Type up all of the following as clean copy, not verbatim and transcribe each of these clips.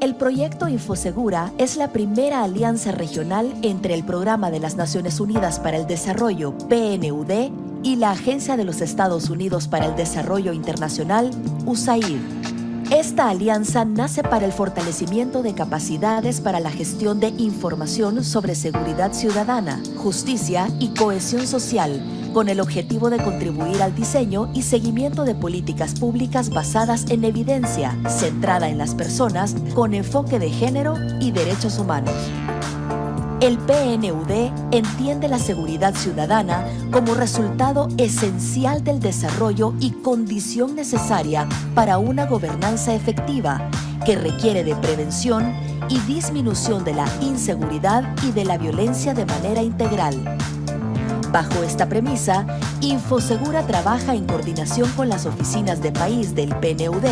El proyecto Infosegura es la primera alianza regional entre el Programa de las Naciones Unidas para el Desarrollo, PNUD, y la Agencia de los Estados Unidos para el Desarrollo Internacional, USAID. Esta alianza nace para el fortalecimiento de capacidades para la gestión de información sobre seguridad ciudadana, justicia y cohesión social, con el objetivo de contribuir al diseño y seguimiento de políticas públicas basadas en evidencia, centrada en las personas, con enfoque de género y derechos humanos. El PNUD entiende la seguridad ciudadana como resultado esencial del desarrollo y condición necesaria para una gobernanza efectiva que requiere de prevención y disminución de la inseguridad y de la violencia de manera integral. Bajo esta premisa, Infosegura trabaja en coordinación con las oficinas de país del PNUD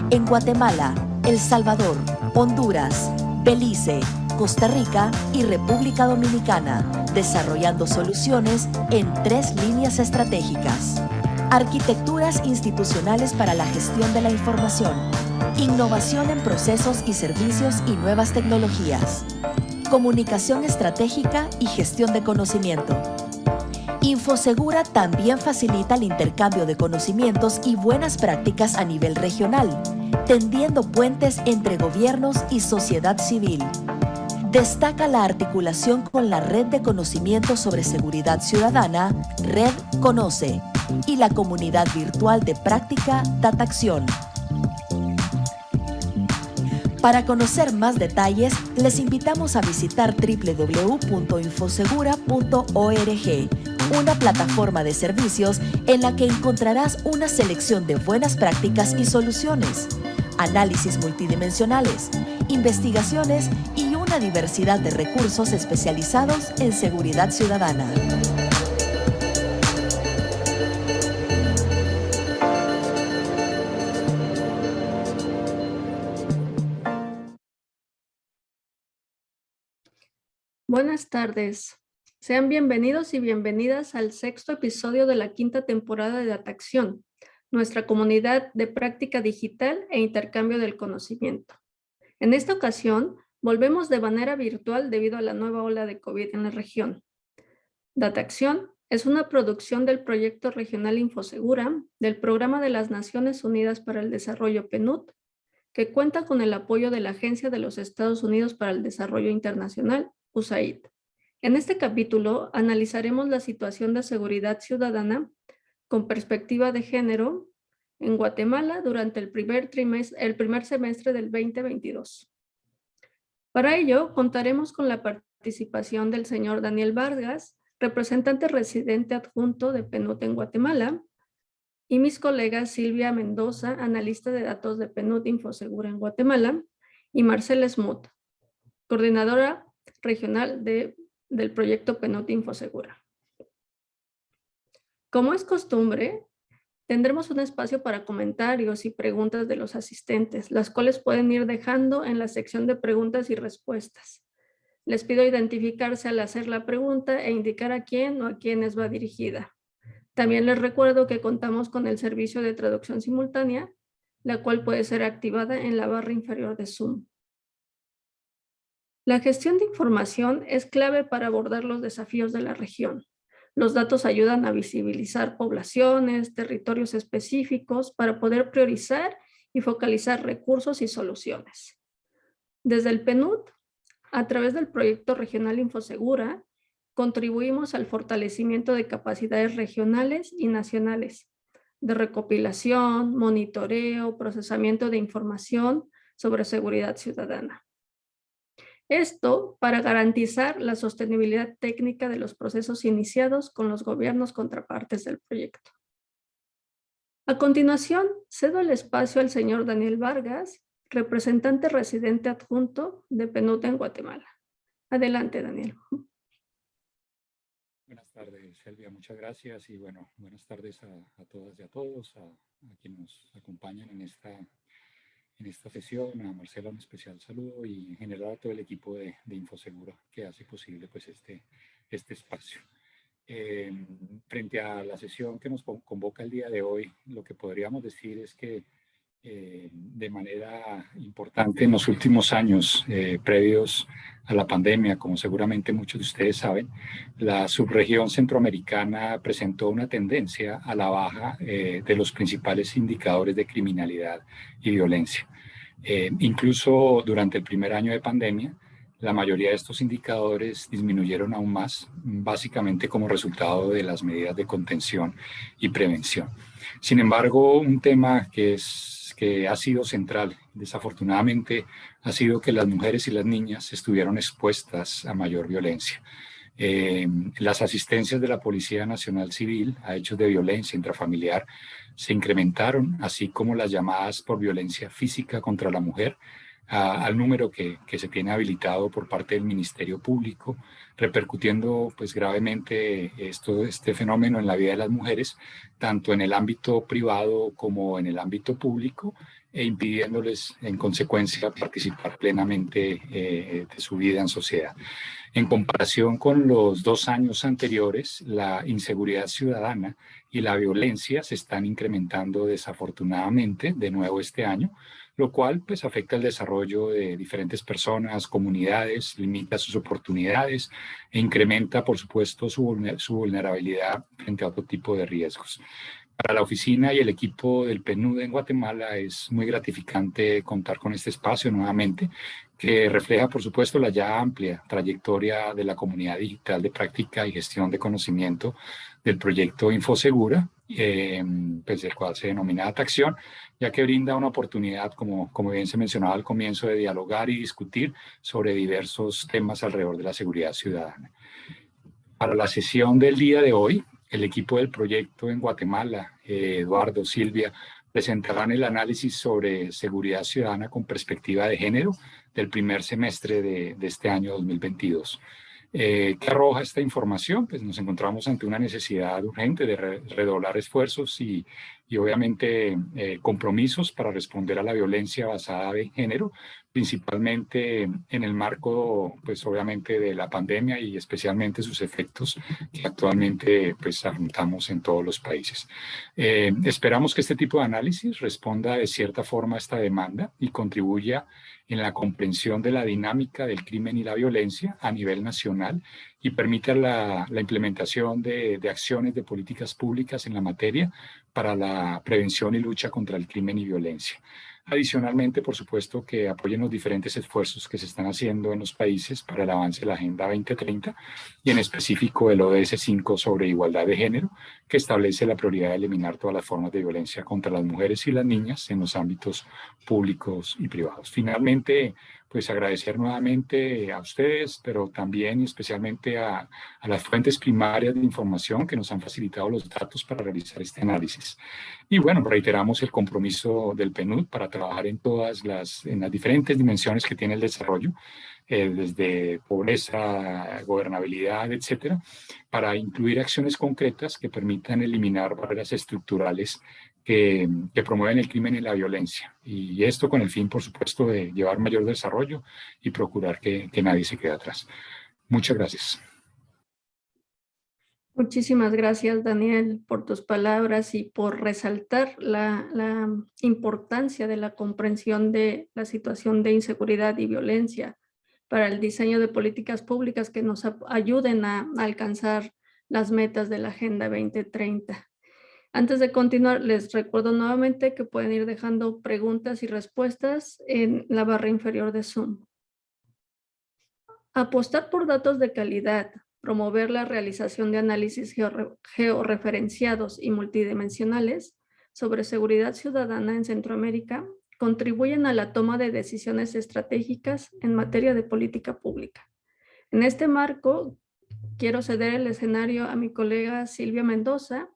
en Guatemala, El Salvador, Honduras, Belice, Costa Rica y República Dominicana, desarrollando soluciones en 3 líneas estratégicas. Arquitecturas institucionales para la gestión de la información, innovación en procesos y servicios y nuevas tecnologías, comunicación estratégica y gestión de conocimiento. Infosegura también facilita el intercambio de conocimientos y buenas prácticas a nivel regional, tendiendo puentes entre gobiernos y sociedad civil. Destaca la articulación con la Red de Conocimiento sobre Seguridad Ciudadana, Red Conoce, y la comunidad virtual de práctica Datacción. Para conocer más detalles, les invitamos a visitar www.infosegura.org, una plataforma de servicios en la que encontrarás una selección de buenas prácticas y soluciones, análisis multidimensionales, investigaciones y una diversidad de recursos especializados en seguridad ciudadana. Buenas tardes. Sean bienvenidos y bienvenidas al 6º episodio de la 5ª temporada de Datacción, nuestra comunidad de práctica digital e intercambio del conocimiento. En esta ocasión, volvemos de manera virtual debido a la nueva ola de COVID en la región. Datacción es una producción del proyecto regional Infosegura del Programa de las Naciones Unidas para el Desarrollo PNUD, que cuenta con el apoyo de la Agencia de los Estados Unidos para el Desarrollo Internacional, USAID. En este capítulo analizaremos la situación de seguridad ciudadana con perspectiva de género en Guatemala durante el primer semestre del 2022. Para ello, contaremos con la participación del señor Daniel Vargas, representante residente adjunto de PNUD en Guatemala, y mis colegas Silvia Mendoza, analista de datos de PNUD Infosegura en Guatemala, y Marcela Smuth, coordinadora regional del proyecto PNUD Infosegura. Como es costumbre, tendremos un espacio para comentarios y preguntas de los asistentes, las cuales pueden ir dejando en la sección de preguntas y respuestas. Les pido identificarse al hacer la pregunta e indicar a quién o a quiénes va dirigida. También les recuerdo que contamos con el servicio de traducción simultánea, la cual puede ser activada en la barra inferior de Zoom. La gestión de información es clave para abordar los desafíos de la región. Los datos ayudan a visibilizar poblaciones, territorios específicos para poder priorizar y focalizar recursos y soluciones. Desde el PNUD, a través del proyecto regional Infosegura, contribuimos al fortalecimiento de capacidades regionales y nacionales, de recopilación, monitoreo, procesamiento de información sobre seguridad ciudadana. Esto para garantizar la sostenibilidad técnica de los procesos iniciados con los gobiernos contrapartes del proyecto. A continuación, cedo el espacio al señor Daniel Vargas, representante residente adjunto de PNUD en Guatemala. Adelante, Daniel. Buenas tardes, Silvia, muchas gracias y bueno, buenas tardes a todas y a todos, a quienes nos acompañan en esta sesión, a Marcela un especial saludo y en general a todo el equipo de Infosegura que hace posible pues este espacio. Frente a la sesión que nos convoca el día de hoy, lo que podríamos decir es que de manera importante en los últimos años previos a la pandemia. Como seguramente muchos de ustedes saben, la subregión centroamericana presentó una tendencia a la baja de los principales indicadores de criminalidad y violencia. Incluso durante el primer año de pandemia, la mayoría de estos indicadores disminuyeron aún más, básicamente como resultado de las medidas de contención y prevención. Sin embargo, un tema que ha sido central, desafortunadamente, ha sido que las mujeres y las niñas estuvieron expuestas a mayor violencia. Las asistencias de la Policía Nacional Civil a hechos de violencia intrafamiliar se incrementaron, así como las llamadas por violencia física contra la mujer, al número que se tiene habilitado por parte del Ministerio Público, repercutiendo pues gravemente este fenómeno en la vida de las mujeres, tanto en el ámbito privado como en el ámbito público, e impidiéndoles en consecuencia participar plenamente de su vida en sociedad. En comparación con los 2 años anteriores, la inseguridad ciudadana y la violencia se están incrementando desafortunadamente de nuevo este año, lo cual pues afecta el desarrollo de diferentes personas, comunidades, limita sus oportunidades e incrementa, por supuesto, su vulnerabilidad frente a otro tipo de riesgos. Para la oficina y el equipo del PNUD en Guatemala es muy gratificante contar con este espacio nuevamente, que refleja, por supuesto, la ya amplia trayectoria de la comunidad digital de práctica y gestión de conocimiento del proyecto Infosegura, pues el cual se denomina Atacción, ya que brinda una oportunidad, como bien se mencionaba al comienzo, de dialogar y discutir sobre diversos temas alrededor de la seguridad ciudadana. Para la sesión del día de hoy, el equipo del proyecto en Guatemala, Eduardo, Silvia, presentarán el análisis sobre seguridad ciudadana con perspectiva de género del primer semestre de este año 2022. ¿Qué arroja esta información? Pues nos encontramos ante una necesidad urgente de redoblar esfuerzos y obviamente compromisos para responder a la violencia basada en género, principalmente en el marco, pues obviamente, de la pandemia y especialmente sus efectos que actualmente pues afrontamos en todos los países. Esperamos que este tipo de análisis responda de cierta forma a esta demanda y contribuya en la comprensión de la dinámica del crimen y la violencia a nivel nacional y permita la implementación de acciones de políticas públicas en la materia para la prevención y lucha contra el crimen y violencia. Adicionalmente, por supuesto, que apoyen los diferentes esfuerzos que se están haciendo en los países para el avance de la Agenda 2030 y en específico el ODS 5 sobre igualdad de género, que establece la prioridad de eliminar todas las formas de violencia contra las mujeres y las niñas en los ámbitos públicos y privados. Finalmente, pues agradecer nuevamente a ustedes, pero también y especialmente a las fuentes primarias de información que nos han facilitado los datos para realizar este análisis. Y bueno, reiteramos el compromiso del PNUD para trabajar en las diferentes dimensiones que tiene el desarrollo, desde pobreza, gobernabilidad, etcétera, para incluir acciones concretas que permitan eliminar barreras estructurales que promueven el crimen y la violencia. Y esto con el fin, por supuesto, de llevar mayor desarrollo y procurar que nadie se quede atrás. Muchas gracias. Muchísimas gracias, Daniel, por tus palabras y por resaltar la importancia de la comprensión de la situación de inseguridad y violencia para el diseño de políticas públicas que nos ayuden a alcanzar las metas de la Agenda 2030. Antes de continuar, les recuerdo nuevamente que pueden ir dejando preguntas y respuestas en la barra inferior de Zoom. Apostar por datos de calidad, promover la realización de análisis georreferenciados y multidimensionales sobre seguridad ciudadana en Centroamérica contribuyen a la toma de decisiones estratégicas en materia de política pública. En este marco, quiero ceder el escenario a mi colega Silvia Mendoza,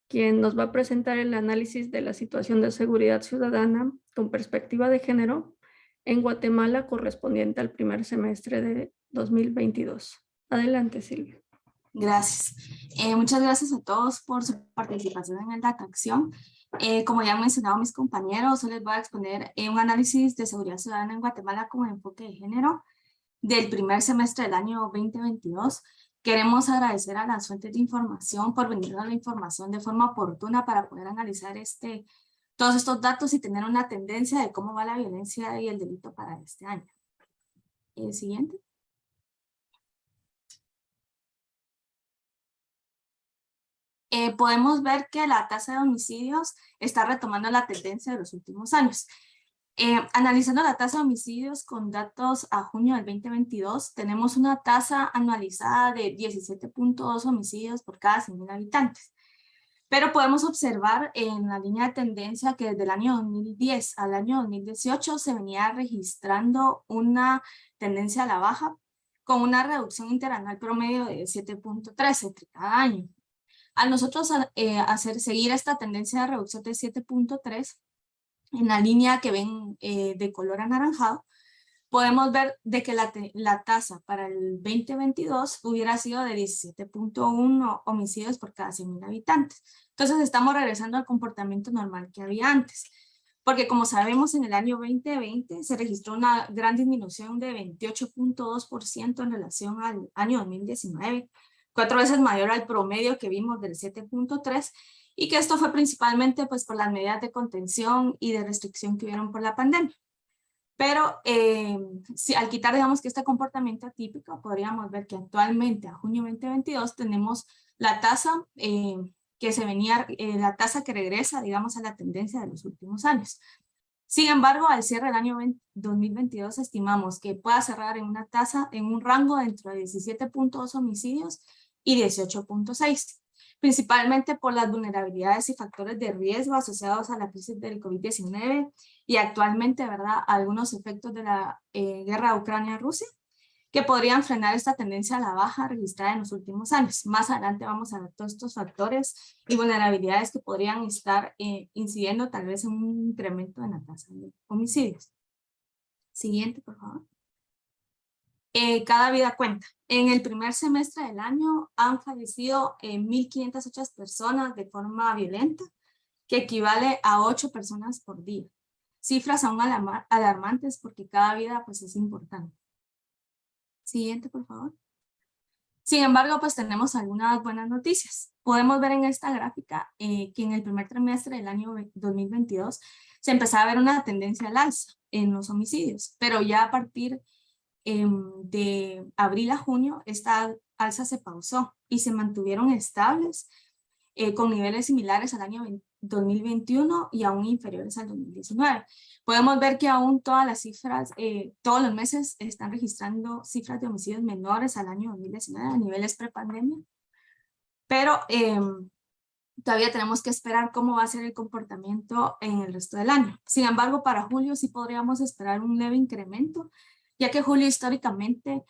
quien nos va a presentar el análisis de la situación de seguridad ciudadana con perspectiva de género en Guatemala correspondiente al primer semestre de 2022. Adelante, Silvia. Gracias. Muchas gracias a todos por su participación en el Datacción. Como ya han mencionado mis compañeros, hoy les voy a exponer un análisis de seguridad ciudadana en Guatemala con enfoque de género del primer semestre del año 2022. Queremos agradecer a las fuentes de información por brindarnos la información de forma oportuna para poder analizar este todos estos datos y tener una tendencia de cómo va la violencia y el delito para este año. Siguiente. Podemos ver que la tasa de homicidios está retomando la tendencia de los últimos años. Analizando la tasa de homicidios con datos a junio del 2022, tenemos una tasa anualizada de 17.2 homicidios por cada 100.000 habitantes. Pero podemos observar en la línea de tendencia que desde el año 2010 al año 2018 se venía registrando una tendencia a la baja con una reducción interanual promedio de 7.3 entre cada año. Al nosotros seguir esta tendencia de reducción de 7.3, en la línea que ven de color anaranjado, podemos ver de que la tasa para el 2022 hubiera sido de 17.1 homicidios por cada 100.000 habitantes. Entonces estamos regresando al comportamiento normal que había antes. Porque como sabemos, en el año 2020 se registró una gran disminución de 28.2% en relación al año 2019, 4 veces mayor al promedio que vimos del 7.3%, y que esto fue principalmente pues, por las medidas de contención y de restricción que hubieron por la pandemia. Pero si, al quitar, digamos, que este comportamiento atípico, podríamos ver que actualmente, a junio 2022, tenemos la tasa la tasa que regresa, digamos, a la tendencia de los últimos años. Sin embargo, al cierre del año 2022, estimamos que pueda cerrar en una tasa, en un rango dentro de 17.2 homicidios y 18.6. Principalmente por las vulnerabilidades y factores de riesgo asociados a la crisis del COVID-19 y actualmente, ¿verdad?, algunos efectos de la guerra de Ucrania-Rusia que podrían frenar esta tendencia a la baja registrada en los últimos años. Más adelante vamos a ver todos estos factores y vulnerabilidades que podrían estar incidiendo tal vez en un incremento en la tasa de homicidios. Siguiente, por favor. Cada vida cuenta. En el primer semestre del año han fallecido 1.508 personas de forma violenta, que equivale a 8 personas por día. Cifras aún alarmantes porque cada vida pues, es importante. Siguiente, por favor. Sin embargo, pues tenemos algunas buenas noticias. Podemos ver en esta gráfica que en el primer trimestre del año 2022 se empezaba a ver una tendencia al alza en los homicidios, pero ya a partir de abril a junio esta alza se pausó y se mantuvieron estables con niveles similares al año 2021 y aún inferiores al 2019. Podemos ver que aún todas las cifras, todos los meses están registrando cifras de homicidios menores al año 2019 a niveles prepandemia, pero todavía tenemos que esperar cómo va a ser el comportamiento en el resto del año. Sin embargo, para julio sí podríamos esperar un leve incremento, ya que julio históricamente,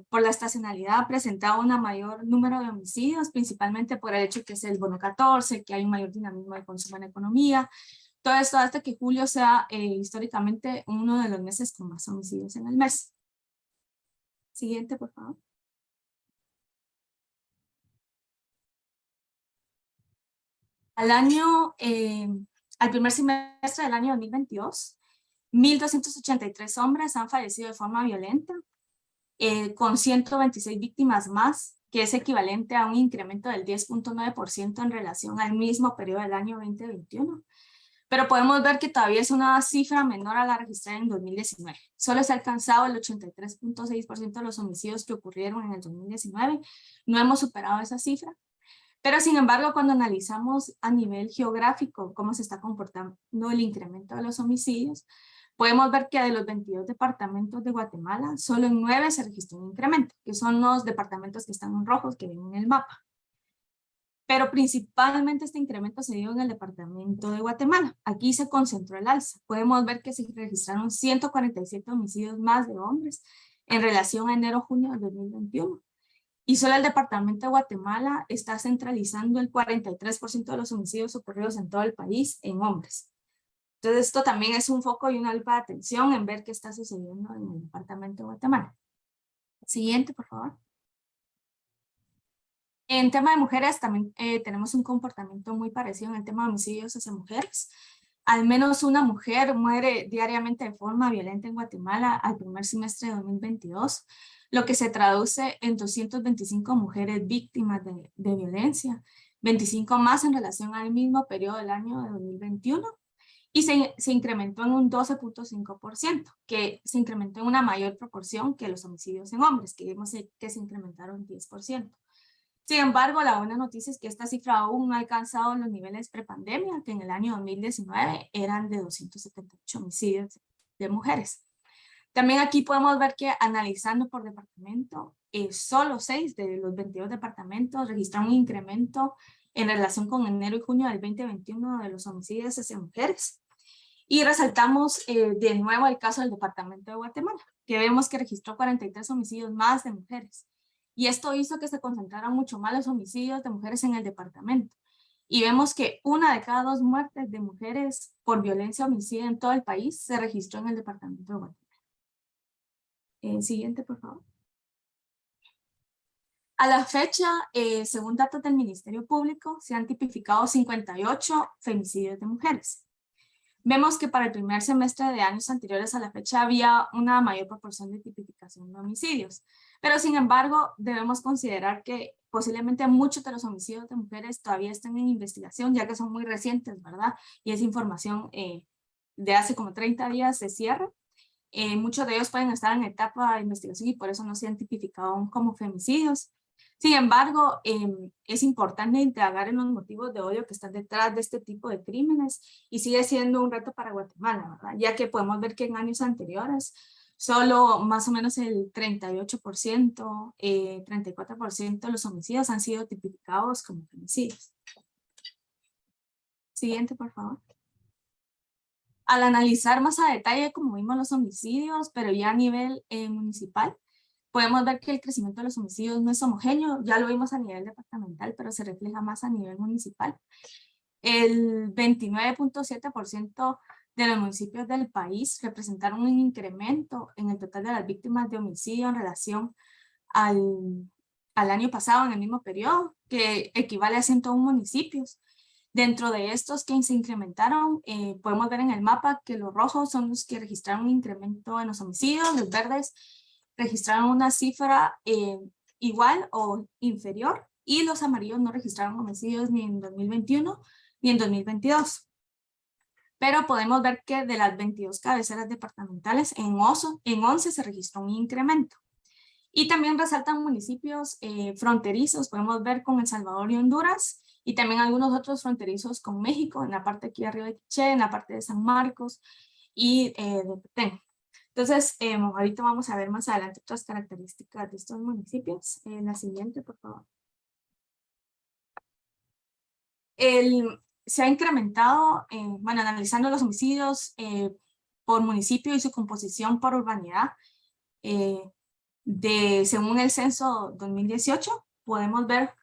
por la estacionalidad, ha presentado un mayor número de homicidios, principalmente por el hecho que es el bono 14, que hay un mayor dinamismo de consumo en la economía. Todo esto hasta que julio sea históricamente uno de los meses con más homicidios en el mes. Siguiente, por favor. Al primer semestre del año 2022, 1.283 hombres han fallecido de forma violenta, con 126 víctimas más, que es equivalente a un incremento del 10.9% en relación al mismo periodo del año 2021. Pero podemos ver que todavía es una cifra menor a la registrada en 2019. Solo se ha alcanzado el 83.6% de los homicidios que ocurrieron en el 2019. No hemos superado esa cifra. Pero sin embargo, cuando analizamos a nivel geográfico cómo se está comportando el incremento de los homicidios, podemos ver que de los 22 departamentos de Guatemala, solo en 9 se registró un incremento, que son los departamentos que están en rojos que ven en el mapa. Pero principalmente este incremento se dio en el departamento de Guatemala. Aquí se concentró el alza. Podemos ver que se registraron 147 homicidios más de hombres en relación a enero-junio de 2021. Y solo el departamento de Guatemala está centralizando el 43% de los homicidios ocurridos en todo el país en hombres. Entonces esto también es un foco y una lupa de atención en ver qué está sucediendo en el departamento de Guatemala. Siguiente, por favor. En tema de mujeres también tenemos un comportamiento muy parecido en el tema de homicidios hacia mujeres. Al menos una mujer muere diariamente de forma violenta en Guatemala al primer semestre de 2022, lo que se traduce en 225 mujeres víctimas de violencia, 25 más en relación al mismo periodo del año de 2021. y se incrementó en un 12.5%, que se incrementó en una mayor proporción que los homicidios en hombres, que vimos que se incrementaron 10%. Sin embargo, la buena noticia es que esta cifra aún no ha alcanzado los niveles prepandemia, que en el año 2019 eran de 278 homicidios de mujeres. También aquí podemos ver que analizando por departamento, solo 6 de los 22 departamentos registraron un incremento en relación con enero y junio del 2021 de los homicidios hacia mujeres. Y resaltamos de nuevo el caso del departamento de Guatemala, que vemos que registró 43 homicidios más de mujeres. Y esto hizo que se concentraran mucho más los homicidios de mujeres en el departamento. Y vemos que 1 de cada 2 muertes de mujeres por violencia o homicidio en todo el país se registró en el departamento de Guatemala. Siguiente, por favor. A la fecha, según datos del Ministerio Público, se han tipificado 58 femicidios de mujeres. Vemos que para el primer semestre de años anteriores a la fecha había una mayor proporción de tipificación de homicidios, pero sin embargo debemos considerar que posiblemente muchos de los homicidios de mujeres todavía están en investigación, ya que son muy recientes, ¿verdad? Y es información de hace como 30 días de cierre. Muchos de ellos pueden estar en etapa de investigación y por eso no se han tipificado aún como femicidios. Sin embargo, es importante indagar en los motivos de odio que están detrás de este tipo de crímenes y sigue siendo un reto para Guatemala, ¿verdad? Ya que podemos ver que en años anteriores solo más o menos el 38%, 34% de los homicidios han sido tipificados como femicidios. Siguiente, por favor. Al analizar más a detalle, como vimos los homicidios, pero ya a nivel municipal, podemos ver que el crecimiento de los homicidios no es homogéneo, ya lo vimos a nivel departamental, pero se refleja más a nivel municipal. El 29.7% de los municipios del país representaron un incremento en el total de las víctimas de homicidio en relación al año pasado en el mismo periodo, que equivale a 101 municipios. Dentro de estos que se incrementaron, podemos ver en el mapa que los rojos son los que registraron un incremento en los homicidios, los verdes registraron una cifra igual o inferior, y los amarillos no registraron homicidios ni en 2021 ni en 2022. Pero podemos ver que de las 22 cabeceras departamentales, en 11 se registró un incremento. Y también resaltan municipios fronterizos, podemos ver con El Salvador y Honduras, y también algunos otros fronterizos con México, en la parte aquí arriba de Quiché, en la parte de San Marcos y de Petén. Entonces, ahorita vamos a ver más adelante otras características de estos municipios. La siguiente, por favor. Se ha incrementado, bueno, analizando los homicidios por municipio y su composición por urbanidad, según el censo 2018, podemos ver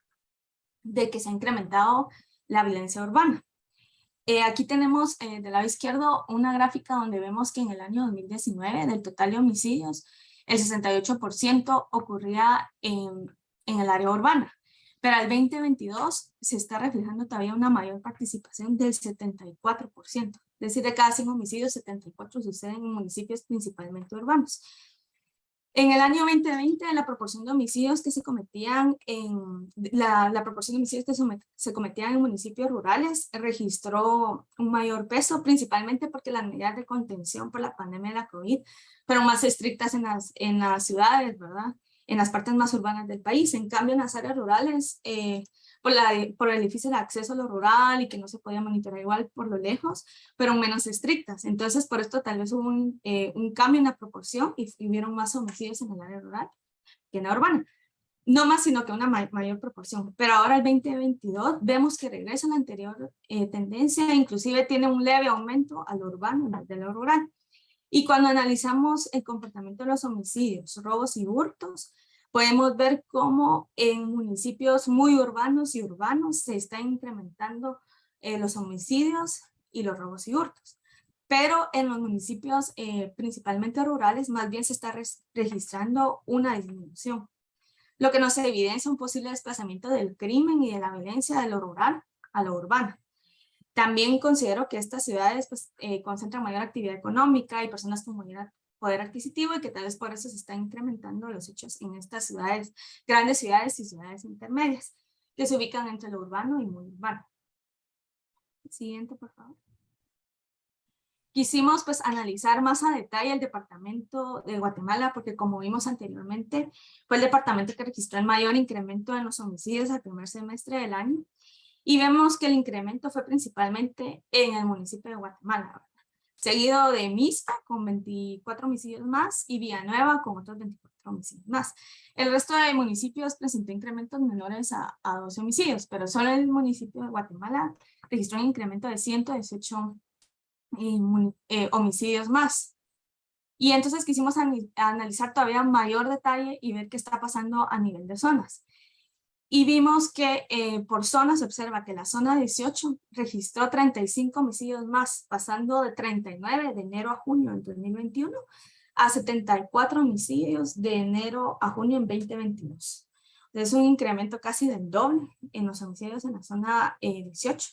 de que se ha incrementado la violencia urbana. Aquí tenemos del lado izquierdo una gráfica donde vemos que en el año 2019 del total de homicidios, el 68% ocurría en el área urbana. Pero al 2022 se está reflejando todavía una mayor participación del 74%. Es decir, de cada 100 homicidios, 74 suceden en municipios principalmente urbanos. En el año 2020, la proporción de homicidios que se cometían se cometían en municipios rurales registró un mayor peso, principalmente porque las medidas de contención por la pandemia de la COVID fueron más estrictas en las ciudades, ¿verdad? En las partes más urbanas del país. En cambio, en las áreas rurales, por el difícil acceso a lo rural y que no se podía monitorear igual por lo lejos, pero menos estrictas. Entonces, por esto tal vez hubo un cambio en la proporción y hubieron más homicidios en el área rural que en la urbana. No más, sino que una mayor proporción. Pero ahora el 2022 vemos que regresa la anterior tendencia, inclusive tiene un leve aumento a lo urbano en vez de lo rural. Y cuando analizamos el comportamiento de los homicidios, robos y hurtos, podemos ver cómo en municipios muy urbanos y urbanos se están incrementando los homicidios y los robos y hurtos. Pero en los municipios principalmente rurales, más bien se está registrando una disminución, lo que nos evidencia un posible desplazamiento del crimen y de la violencia de lo rural a lo urbano. También considero que estas ciudades pues, concentran mayor actividad económica y personas con mayor poder adquisitivo y que tal vez por eso se están incrementando los hechos en estas ciudades, grandes ciudades y ciudades intermedias, que se ubican entre lo urbano y muy urbano. Siguiente, por favor. quisimos pues analizar más a detalle el departamento de Guatemala, porque como vimos anteriormente, fue el departamento que registró el mayor incremento en los homicidios al primer semestre del año. Y vemos que el incremento fue principalmente en el municipio de Guatemala, ¿verdad? Seguido de Mixpa con 24 homicidios más y Villanueva con otros 24 homicidios más. El resto de municipios presentó incrementos menores a 12 homicidios, pero solo el municipio de Guatemala registró un incremento de 118 homicidios más. Y entonces quisimos analizar todavía mayor detalle y ver qué está pasando a nivel de zonas. Y vimos que por zona se observa que la zona 18 registró 35 homicidios más, pasando de 39 de enero a junio en 2021 a 74 homicidios de enero a junio en 2022. Es un incremento casi del doble en los homicidios en la zona 18.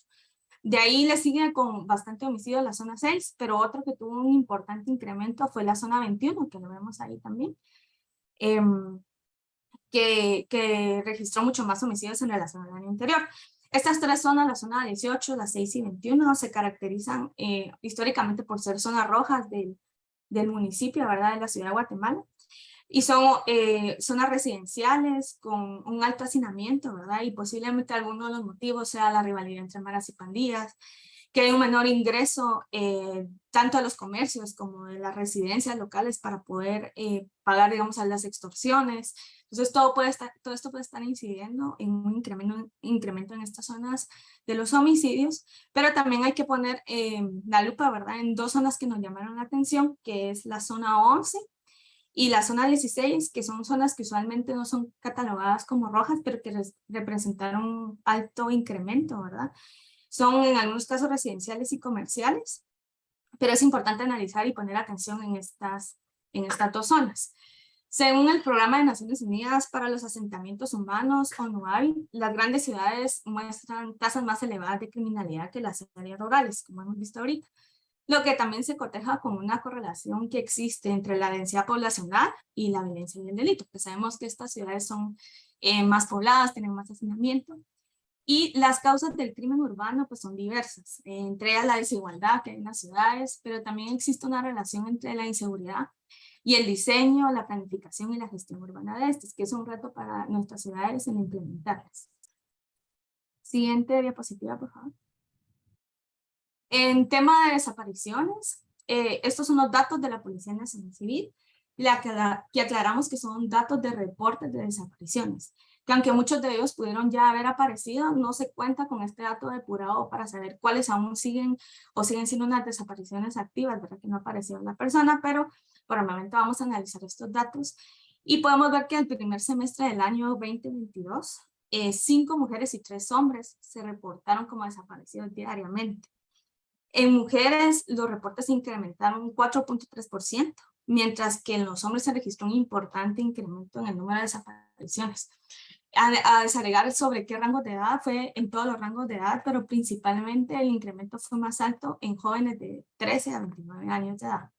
De ahí le sigue con bastante homicidio la zona 6, pero otro que tuvo un importante incremento fue la zona 21, que lo vemos ahí también. Que registró mucho más homicidios en relación al año anterior. Estas tres zonas, la zona 18, la 6 y 21, se caracterizan históricamente por ser zonas rojas del municipio, ¿verdad?, de la ciudad de Guatemala. Y son zonas residenciales con un alto hacinamiento, ¿verdad? Y posiblemente alguno de los motivos sea la rivalidad entre maras y pandillas, que hay un menor ingreso tanto a los comercios como de las residencias locales para poder pagar, digamos, a las extorsiones. Entonces todo esto puede estar incidiendo en un incremento en estas zonas de los homicidios, pero también hay que poner la lupa, ¿verdad?, en dos zonas que nos llamaron la atención, que es la zona 11 y la zona 16, que son zonas que usualmente no son catalogadas como rojas, pero que representaron un alto incremento, ¿verdad? Son en algunos casos residenciales y comerciales, pero es importante analizar y poner atención en estas dos zonas. Según el Programa de Naciones Unidas para los Asentamientos Humanos, ONUAVI, las grandes ciudades muestran tasas más elevadas de criminalidad que las áreas rurales, como hemos visto ahorita, lo que también se coteja con una correlación que existe entre la densidad poblacional y la violencia y el delito, que sabemos que estas ciudades son más pobladas, tienen más hacinamiento. Y las causas del crimen urbano pues son diversas, entre ellas la desigualdad que hay en las ciudades, pero también existe una relación entre la inseguridad y el diseño, la planificación y la gestión urbana de estas, que es un reto para nuestras ciudades en implementarlas. Siguiente diapositiva, por favor. En tema de desapariciones, estos son los datos de la Policía Nacional Civil, que aclaramos que son datos de reportes de desapariciones, que aunque muchos de ellos pudieron ya haber aparecido, no se cuenta con este dato depurado para saber cuáles aún siguen o siguen siendo unas desapariciones activas, ¿verdad?, que no apareció la persona, pero por el momento vamos a analizar estos datos y podemos ver que el primer semestre del año 2022, 5 mujeres y 3 hombres se reportaron como desaparecidos diariamente. En mujeres los reportes se incrementaron un 4.3%, mientras que en los hombres se registró un importante incremento en el número de desapariciones. A desagregar sobre qué rango de edad, fue en todos los rangos de edad, pero principalmente el incremento fue más alto en jóvenes de 13 a 29 años de edad.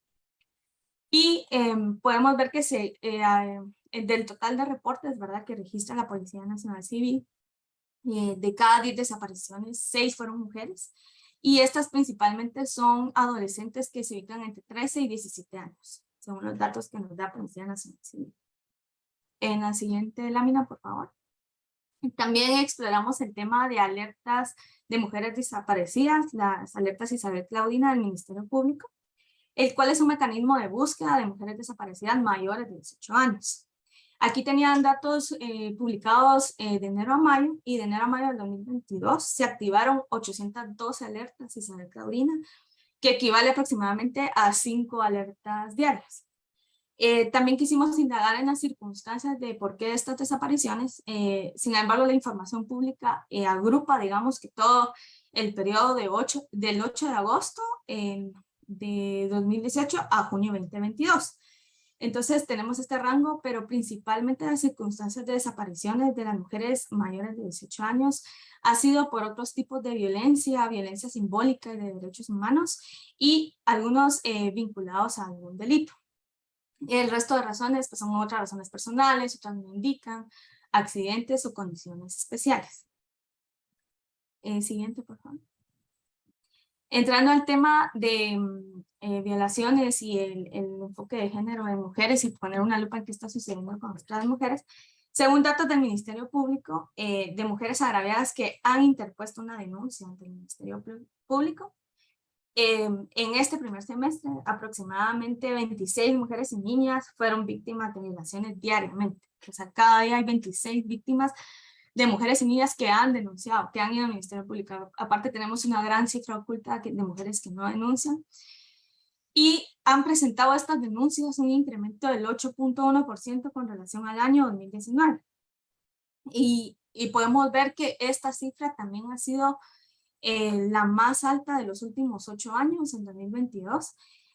Y podemos ver que del total de reportes, ¿verdad?, que registra la Policía Nacional Civil, de cada 10 desapariciones, 6 fueron mujeres, y estas principalmente son adolescentes que se ubican entre 13 y 17 años, según los datos que nos da la Policía Nacional Civil. En la siguiente lámina, por favor. También exploramos el tema de alertas de mujeres desaparecidas, las alertas Isabel Claudina del Ministerio Público, el cual es un mecanismo de búsqueda de mujeres desaparecidas mayores de 18 años. Aquí tenían datos publicados de enero a mayo, y de enero a mayo del 2022 se activaron 812 alertas Isabel Claudina, que equivale aproximadamente a 5 alertas diarias. También quisimos indagar en las circunstancias de por qué estas desapariciones. Sin embargo, la información pública agrupa, digamos, que todo el periodo del 8 de agosto de 2018 a junio 2022. Entonces tenemos este rango, pero principalmente las circunstancias de desapariciones de las mujeres mayores de 18 años ha sido por otros tipos de violencia, violencia simbólica y de derechos humanos, y algunos vinculados a algún delito. El resto de razones pues, son otras razones personales, otras no indican, accidentes o condiciones especiales. Siguiente, por favor. Entrando al tema de violaciones y el enfoque de género en mujeres y poner una lupa en qué está sucediendo con nuestras mujeres, según datos del Ministerio Público, de mujeres agraviadas que han interpuesto una denuncia ante el Ministerio Público, en este primer semestre, aproximadamente 26 mujeres y niñas fueron víctimas de violaciones diariamente. O sea, cada día hay 26 víctimas de mujeres y niñas que han denunciado, que han ido al Ministerio Público. Aparte tenemos una gran cifra oculta de mujeres que no denuncian. Y han presentado estas denuncias un incremento del 8.1% con relación al año 2019. Y podemos ver que esta cifra también ha sido la más alta de los últimos 8 años, en 2022.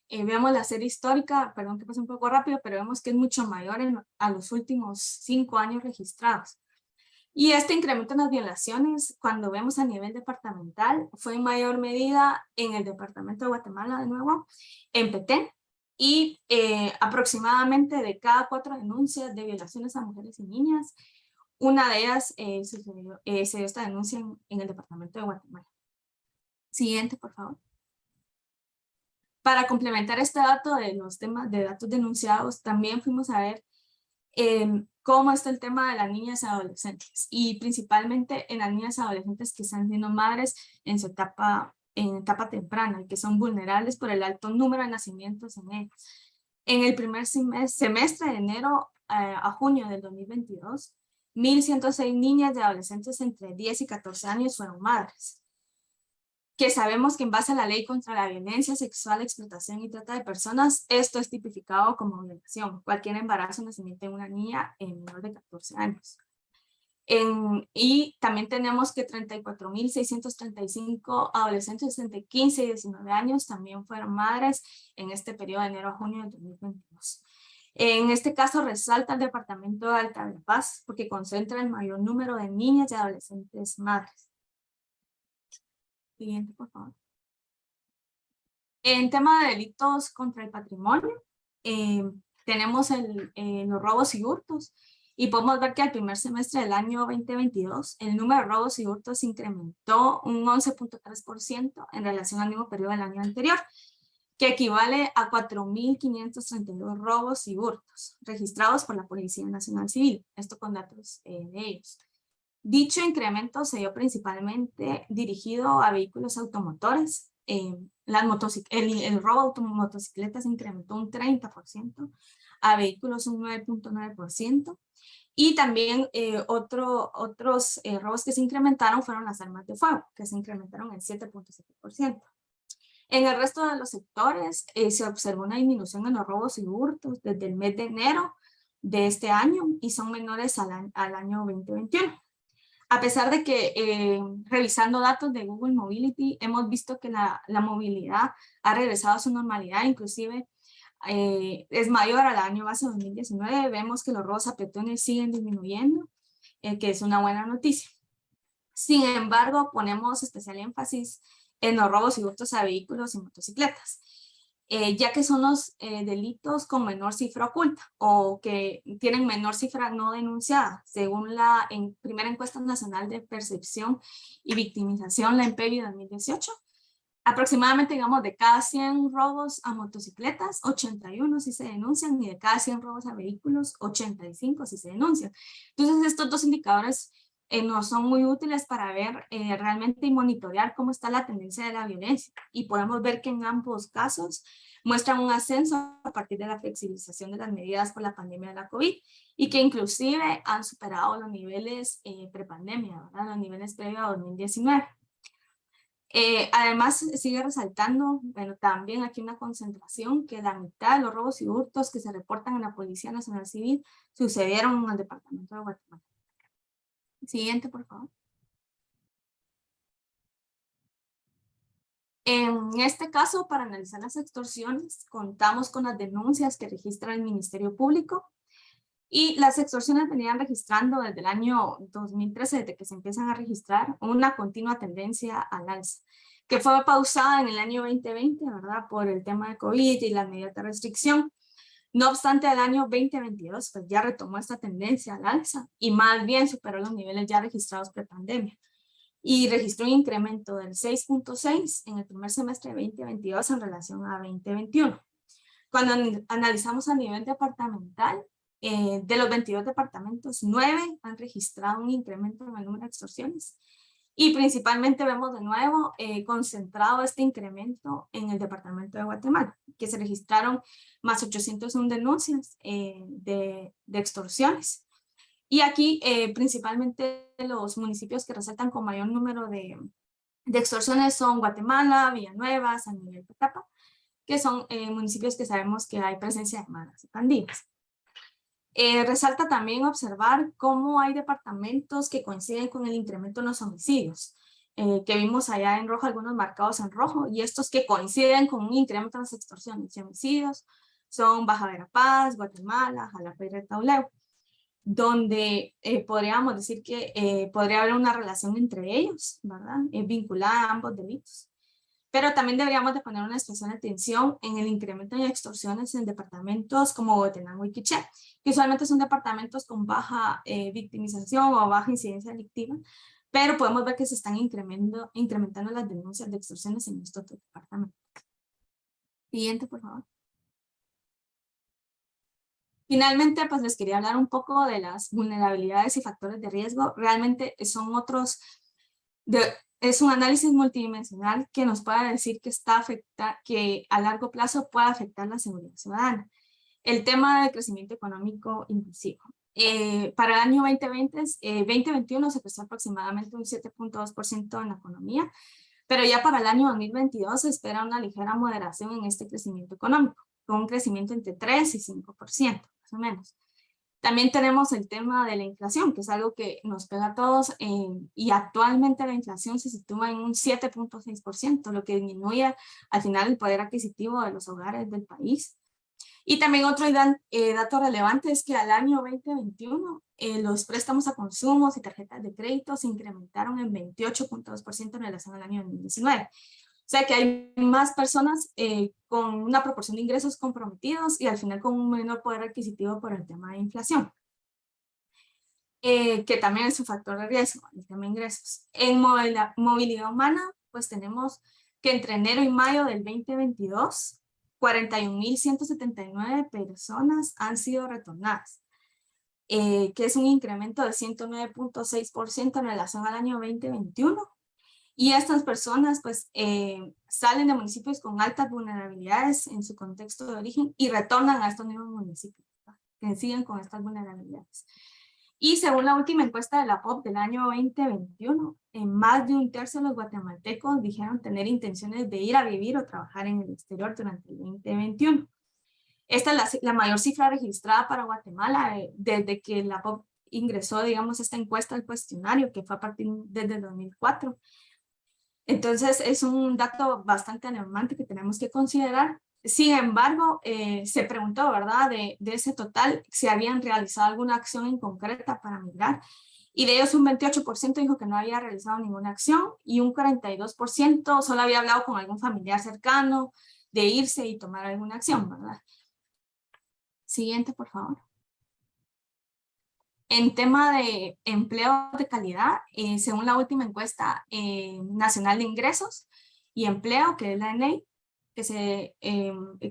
Vemos la serie histórica, perdón que pase un poco rápido, pero vemos que es mucho mayor a los últimos 5 años registrados. Y este incremento en las violaciones, cuando vemos a nivel departamental, fue en mayor medida en el departamento de Guatemala, de nuevo, en Petén, y aproximadamente de cada 4 denuncias de violaciones a mujeres y niñas, una de ellas se dio esta denuncia en el departamento de Guatemala. Siguiente, por favor. Para complementar este dato de los temas de datos denunciados, también fuimos a ver cómo está el tema de las niñas y adolescentes, y principalmente en las niñas y adolescentes que están siendo madres en su etapa temprana y que son vulnerables por el alto número de nacimientos en ellas. En el primer semestre de enero a junio del 2022, 1.106 niñas y adolescentes entre 10 y 14 años fueron madres. Que sabemos que en base a la ley contra la violencia sexual, explotación y trata de personas, esto es tipificado como violación, cualquier embarazo o nacimiento de una niña menor de 14 años. Y también tenemos que 34.635 adolescentes entre 15 y 19 años también fueron madres en este periodo de enero a junio de 2022. En este caso resalta el departamento de Alta Verapaz porque concentra el mayor número de niñas y adolescentes madres. Siguiente, por favor. En tema de delitos contra el patrimonio, tenemos los robos y hurtos, y podemos ver que al primer semestre del año 2022, el número de robos y hurtos incrementó un 11.3% en relación al mismo periodo del año anterior, que equivale a 4.532 robos y hurtos registrados por la Policía Nacional Civil, esto con datos de ellos. Dicho incremento se dio principalmente dirigido a vehículos automotores. El robo de motocicletas incrementó un 30%, a vehículos un 9.9%, y también otros robos que se incrementaron fueron las armas de fuego, que se incrementaron en 7.7%. En el resto de los sectores se observó una disminución en los robos y hurtos desde el mes de enero de este año y son menores al año 2021. A pesar de que revisando datos de Google Mobility hemos visto que la movilidad ha regresado a su normalidad, inclusive es mayor al año base 2019, vemos que los robos a peatones siguen disminuyendo, que es una buena noticia. Sin embargo, ponemos especial énfasis en los robos y hurtos a vehículos y motocicletas, ya que son los delitos con menor cifra oculta o que tienen menor cifra no denunciada, según la primera encuesta nacional de percepción y victimización, la EMPEVI 2018. Aproximadamente, digamos, de cada 100 robos a motocicletas, 81 sí se denuncian, y de cada 100 robos a vehículos, 85 sí se denuncian. Entonces, estos dos indicadores nos son muy útiles para ver realmente y monitorear cómo está la tendencia de la violencia. Y podemos ver que en ambos casos muestran un ascenso a partir de la flexibilización de las medidas por la pandemia de la COVID, y que inclusive han superado los niveles prepandemia, ¿verdad? Los niveles previos a 2019. Además, sigue resaltando, bueno, también aquí una concentración, que la mitad de los robos y hurtos que se reportan en la Policía Nacional Civil sucedieron en el departamento de Guatemala. Siguiente, por favor. En este caso, para analizar las extorsiones, contamos con las denuncias que registra el Ministerio Público, y las extorsiones venían registrando desde el año 2013, desde que se empiezan a registrar, una continua tendencia al alza, que fue pausada en el año 2020, ¿verdad? Por el tema de COVID y las medidas de restricción. No obstante, el año 2022 pues ya retomó esta tendencia al alza y más bien superó los niveles ya registrados prepandemia. y registró un incremento del 6.6 en el primer semestre de 2022 en relación a 2021. Cuando analizamos a nivel departamental, de los 22 departamentos, 9 han registrado un incremento en el número de extorsiones. Y principalmente vemos de nuevo concentrado este incremento en el departamento de Guatemala, que se registraron más 801 denuncias de extorsiones. Y aquí principalmente los municipios que resaltan con mayor número de extorsiones son Guatemala, Villanueva, San Miguel Petapa, que son municipios que sabemos que hay presencia de maras y pandillas. Resalta también observar cómo hay departamentos que coinciden con el incremento en los homicidios, que vimos allá en rojo, algunos marcados en rojo, y estos que coinciden con un incremento en las extorsiones y homicidios son Baja Verapaz, Guatemala, Jalapa y Retauleu, donde podríamos decir que podría haber una relación entre ellos, ¿verdad? Vinculada a ambos delitos. Pero también deberíamos de poner una especial atención en el incremento de extorsiones en departamentos como Huehuetenango y Quiché, que usualmente son departamentos con baja victimización o baja incidencia delictiva, pero podemos ver que se están incrementando las denuncias de extorsiones en estos departamentos. Siguiente, por favor. Finalmente, pues les quería hablar un poco de las vulnerabilidades y factores de riesgo. Realmente son es un análisis multidimensional que nos puede decir que a largo plazo puede afectar la seguridad ciudadana. El tema del crecimiento económico inclusivo. Para el año 2021 se creció aproximadamente un 7.2% en la economía, pero ya para el año 2022 se espera una ligera moderación en este crecimiento económico, con un crecimiento entre 3 y 5%, más o menos. También tenemos el tema de la inflación, que es algo que nos pega a todos, y actualmente la inflación se sitúa en un 7.6%, lo que disminuye al final el poder adquisitivo de los hogares del país. Y también otro dato relevante es que al año 2021 los préstamos a consumos y tarjetas de crédito se incrementaron en 28.2% en relación al año 2019. O sea que hay más personas con una proporción de ingresos comprometidos y al final con un menor poder adquisitivo por el tema de inflación. Que también es un factor de riesgo, el tema de ingresos. En movilidad humana, pues tenemos que entre enero y mayo del 2022, 41.179 personas han sido retornadas, que es un incremento de 109.6% en relación al año 2021. Y estas personas pues salen de municipios con altas vulnerabilidades en su contexto de origen y retornan a estos mismos municipios, ¿verdad? Que siguen con estas vulnerabilidades. Y según la última encuesta de la POP del año 2021, más de un tercio de los guatemaltecos dijeron tener intenciones de ir a vivir o trabajar en el exterior durante el 2021. Esta es la mayor cifra registrada para Guatemala desde que la POP ingresó, digamos, esta encuesta al cuestionario, que fue a partir desde el 2004. Entonces es un dato bastante alarmante que tenemos que considerar. Sin embargo, se preguntó, ¿verdad?, de ese total, si habían realizado alguna acción en concreta para migrar. Y de ellos un 28% dijo que no había realizado ninguna acción y un 42% solo había hablado con algún familiar cercano de irse y tomar alguna acción, ¿verdad? Siguiente, por favor. En tema de empleo de calidad, según la última encuesta nacional de ingresos y empleo, que es la ENEI, que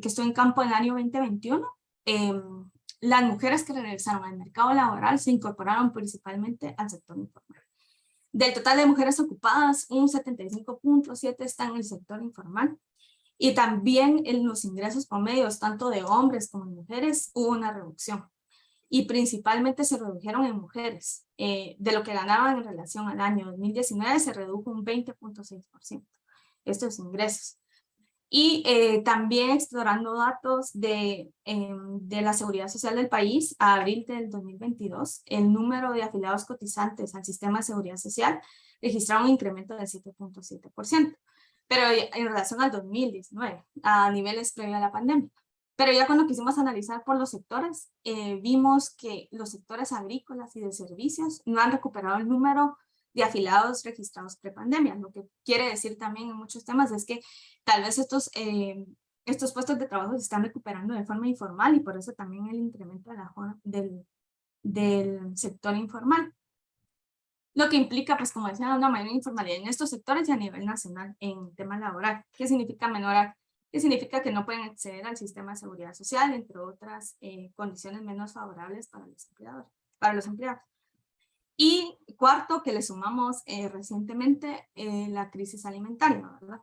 estuvo en campo en el año 2021, las mujeres que regresaron al mercado laboral se incorporaron principalmente al sector informal. Del total de mujeres ocupadas, un 75.7% está en el sector informal. Y también en los ingresos promedios, tanto de hombres como de mujeres, hubo una reducción. Y principalmente se redujeron en mujeres. De lo que ganaban en relación al año 2019 se redujo un 20.6% estos ingresos. Y también explorando datos de la Seguridad Social del país, a abril del 2022, el número de afiliados cotizantes al sistema de Seguridad Social registraron un incremento del 7.7%, pero en relación al 2019, a niveles previo a la pandemia. Pero ya cuando quisimos analizar por los sectores, vimos que los sectores agrícolas y de servicios no han recuperado el número de afiliados registrados prepandemia. Lo que quiere decir también en muchos temas es que tal vez estos puestos de trabajo se están recuperando de forma informal y por eso también el incremento del sector informal. lo que implica, pues como decía, una mayor informalidad en estos sectores y a nivel nacional en tema laboral. ¿Qué significa menor? ¿Qué significa que no pueden acceder al sistema de seguridad social, entre otras condiciones menos favorables para los empleadores, para los empleados? Y cuarto, que le sumamos recientemente la crisis alimentaria, ¿verdad?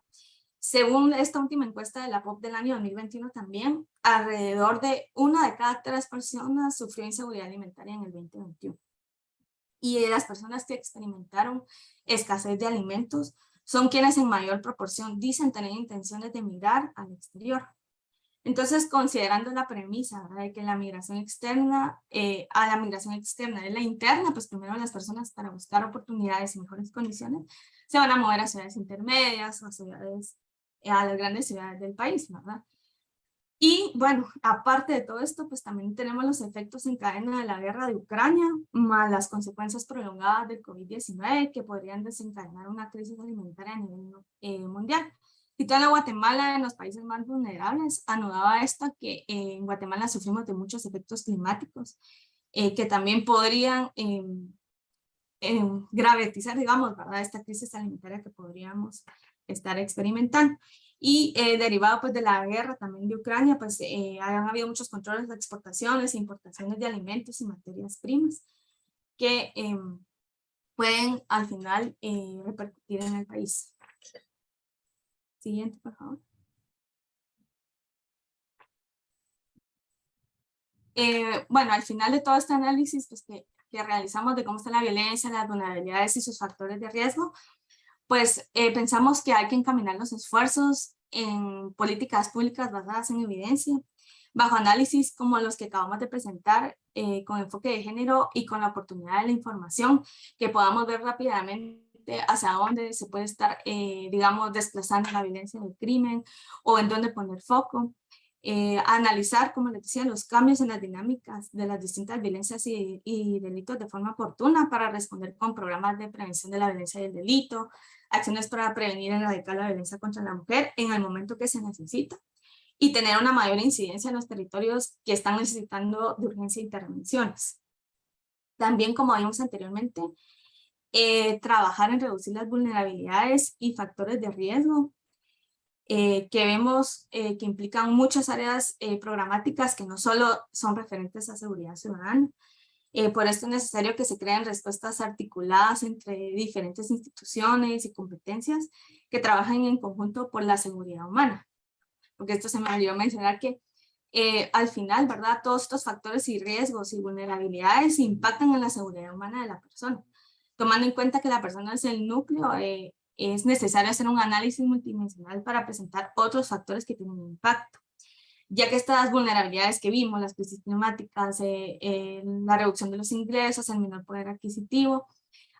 Según esta última encuesta de la POP del año 2021 también, alrededor de 1 de cada 3 personas sufrió inseguridad alimentaria en el 2021. Y las personas que experimentaron escasez de alimentos son quienes en mayor proporción dicen tener intenciones de migrar al exterior. Entonces, considerando la premisa, ¿verdad?, de que la migración externa, a la migración externa de la interna, pues primero las personas para buscar oportunidades y mejores condiciones se van a mover a ciudades intermedias o a ciudades, a las grandes ciudades del país, ¿verdad? Y bueno, aparte de todo esto, pues también tenemos los efectos en cadena de la guerra de Ucrania, más las consecuencias prolongadas del COVID-19 que podrían desencadenar una crisis alimentaria a nivel mundial. Situando a Guatemala en los países más vulnerables, anudaba esto que en Guatemala sufrimos de muchos efectos climáticos que también podrían gravetizar, digamos, ¿verdad?, esta crisis alimentaria que podríamos estar experimentando. Y derivado pues de la guerra también de Ucrania, pues han habido muchos controles de exportaciones e importaciones de alimentos y materias primas que pueden al final repercutir en el país. Siguiente, por favor. Bueno, al final de todo este análisis pues, que realizamos de cómo está la violencia, las vulnerabilidades y sus factores de riesgo, pues pensamos que hay que encaminar los esfuerzos en políticas públicas basadas en evidencia, bajo análisis como los que acabamos de presentar, con enfoque de género y con la oportunidad de la información, que podamos ver rápidamente hacia dónde se puede estar, digamos, desplazando la violencia del crimen o en dónde poner foco. Analizar, como les decía, los cambios en las dinámicas de las distintas violencias y delitos de forma oportuna para responder con programas de prevención de la violencia y el delito, acciones para prevenir y erradicar la violencia contra la mujer en el momento que se necesita y tener una mayor incidencia en los territorios que están necesitando de urgencia intervenciones. También, como vimos anteriormente, trabajar en reducir las vulnerabilidades y factores de riesgo que vemos que implican muchas áreas programáticas que no solo son referentes a seguridad ciudadana. Por esto es necesario que se creen respuestas articuladas entre diferentes instituciones y competencias que trabajan en conjunto por la seguridad humana. Porque esto se me olvidó mencionar que al final, ¿verdad?, todos estos factores y riesgos y vulnerabilidades impactan en la seguridad humana de la persona. Tomando en cuenta que la persona es el núcleo, es necesario hacer un análisis multidimensional para presentar otros factores que tienen impacto, ya que estas vulnerabilidades que vimos, las crisis climáticas, la reducción de los ingresos, el menor poder adquisitivo,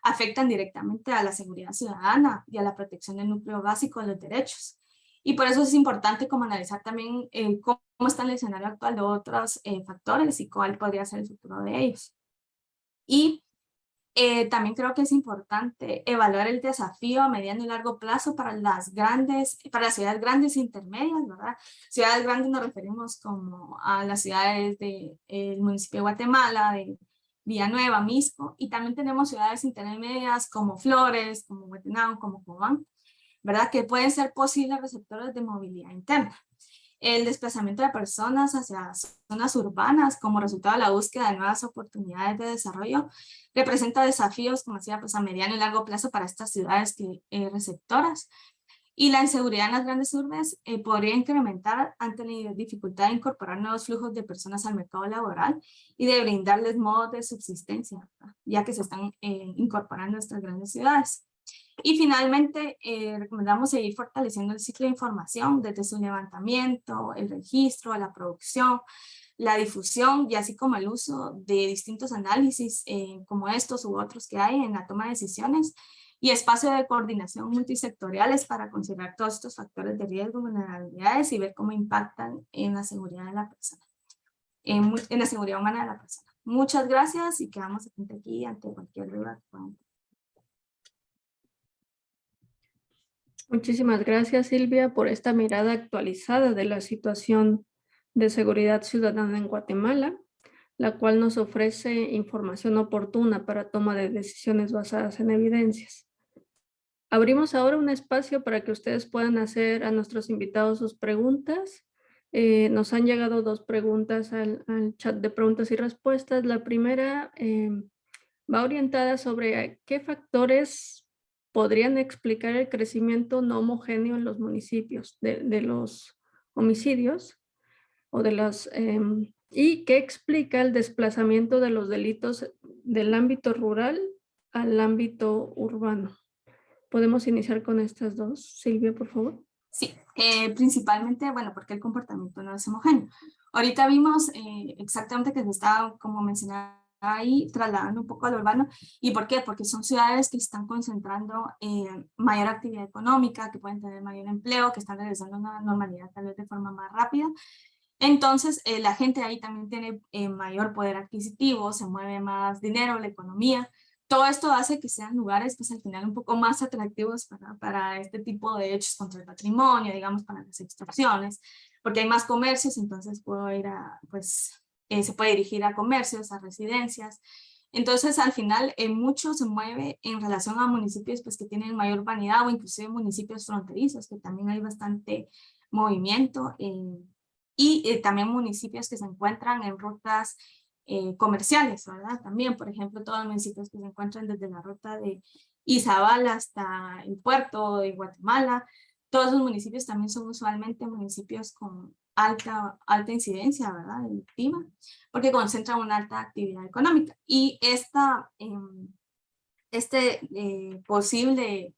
afectan directamente a la seguridad ciudadana y a la protección del núcleo básico de los derechos. Y por eso es importante como analizar también cómo está el escenario actual de otros factores y cuál podría ser el futuro de ellos. Y también creo que es importante evaluar el desafío a mediano y largo plazo para las ciudades grandes e intermedias, ¿verdad? Ciudades grandes nos referimos como a las ciudades del municipio de Guatemala, de Villanueva, Misco, y también tenemos ciudades intermedias como Flores, como Huetenango, como Cobán, ¿verdad?, que pueden ser posibles receptores de movilidad interna. El desplazamiento de personas hacia zonas urbanas como resultado de la búsqueda de nuevas oportunidades de desarrollo representa desafíos, como decía, pues a mediano y largo plazo para estas ciudades receptoras. Y la inseguridad en las grandes urbes podría incrementar ante la dificultad de incorporar nuevos flujos de personas al mercado laboral y de brindarles modos de subsistencia, ¿verdad?, ya que se están incorporando a estas grandes ciudades. Y finalmente, recomendamos seguir fortaleciendo el ciclo de información desde su levantamiento, el registro, la producción, la difusión y así como el uso de distintos análisis como estos u otros que hay en la toma de decisiones y espacio de coordinación multisectoriales para considerar todos estos factores de riesgo, vulnerabilidades y ver cómo impactan en la seguridad de la persona, en la seguridad humana de la persona. Muchas gracias y quedamos aquí ante cualquier duda que puedan tener. Muchísimas gracias, Silvia, por esta mirada actualizada de la situación de seguridad ciudadana en Guatemala. la cual nos ofrece información oportuna para toma de decisiones basadas en evidencias. Abrimos ahora un espacio para que ustedes puedan hacer a nuestros invitados sus preguntas. Nos han llegado 2 preguntas al chat de preguntas y respuestas. La primera va orientada sobre qué factores podrían explicar el crecimiento no homogéneo en los municipios de los homicidios o de las y qué explica el desplazamiento de los delitos del ámbito rural al ámbito urbano. ¿Podemos iniciar con estas 2? Silvia, por favor. Sí, principalmente, bueno, porque el comportamiento no es homogéneo. Ahorita vimos exactamente que se está, como mencionaba ahí, trasladando un poco al urbano. ¿Y por qué? Porque son ciudades que están concentrando mayor actividad económica, que pueden tener mayor empleo, que están regresando a una normalidad tal vez de forma más rápida. Entonces, la gente ahí también tiene mayor poder adquisitivo, se mueve más dinero, la economía. Todo esto hace que sean lugares, pues al final un poco más atractivos para este tipo de hechos contra el patrimonio, digamos, para las extorsiones, porque hay más comercios, entonces puedo ir a, pues, se puede dirigir a comercios, a residencias. Entonces, al final, mucho se mueve en relación a municipios pues, que tienen mayor urbanidad o inclusive municipios fronterizos, que también hay bastante movimiento, y también municipios que se encuentran en rutas comerciales, ¿verdad? También, por ejemplo, todos los municipios que se encuentran desde la ruta de Izabal hasta el puerto de Guatemala, todos los municipios también son usualmente municipios con alta incidencia, ¿verdad? Delictiva, porque concentran una alta actividad económica. Y posible,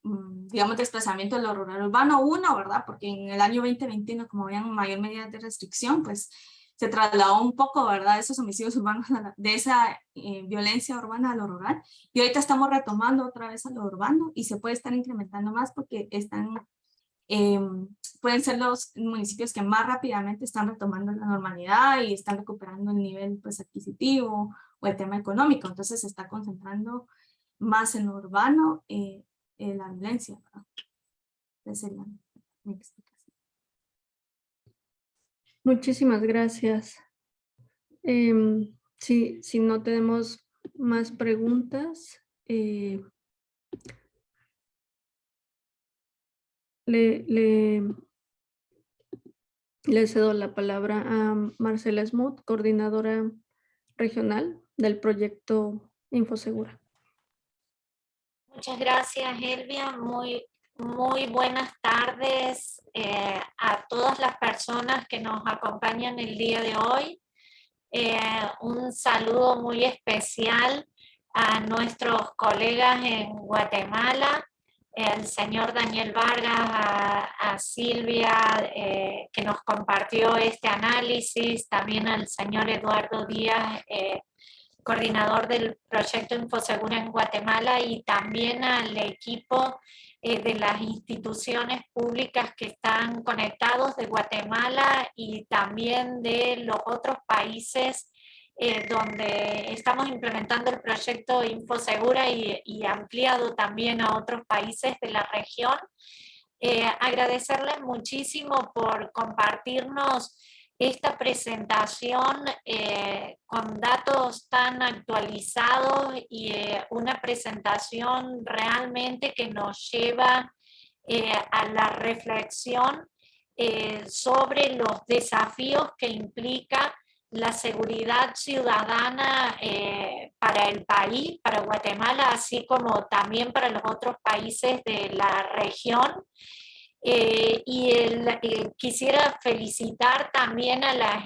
digamos, desplazamiento de lo rural urbano, ¿verdad? Porque en el año 2021, como habían mayor medida de restricción, pues se trasladó un poco, ¿verdad?, esos homicidios urbanos, de esa violencia urbana a lo rural. Y ahorita estamos retomando otra vez a lo urbano y se puede estar incrementando más porque pueden ser los municipios que más rápidamente están retomando la normalidad y están recuperando el nivel pues, adquisitivo o el tema económico. Entonces se está concentrando más en lo urbano la violencia, ¿verdad? Esa sería mi explicación. Muchísimas gracias. Si no tenemos más preguntas, le cedo la palabra a Marcela Smoot, coordinadora regional del proyecto InfoSegura. Muchas gracias, Elvia. Muy buenas tardes a todas las personas que nos acompañan el día de hoy. Un saludo muy especial a nuestros colegas en Guatemala, el señor Daniel Vargas, a Silvia, que nos compartió este análisis, también al señor Eduardo Díaz, coordinador del proyecto InfoSegura en Guatemala, y también al equipo de las instituciones públicas que están conectados de Guatemala y también de los otros países donde estamos implementando el proyecto InfoSegura y ampliado también a otros países de la región. Agradecerles muchísimo por compartirnos esta presentación con datos tan actualizados y una presentación realmente que nos lleva a la reflexión sobre los desafíos que implica la seguridad ciudadana para el país, para Guatemala, así como también para los otros países de la región. Quisiera felicitar también a las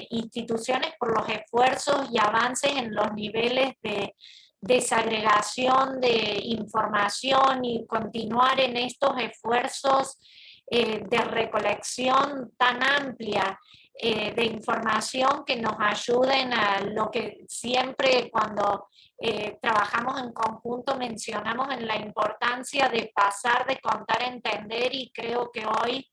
instituciones por los esfuerzos y avances en los niveles de desagregación de información y continuar en estos esfuerzos de recolección tan amplia de información que nos ayuden a lo que siempre cuando trabajamos en conjunto mencionamos en la importancia de pasar de contar a entender, y creo que hoy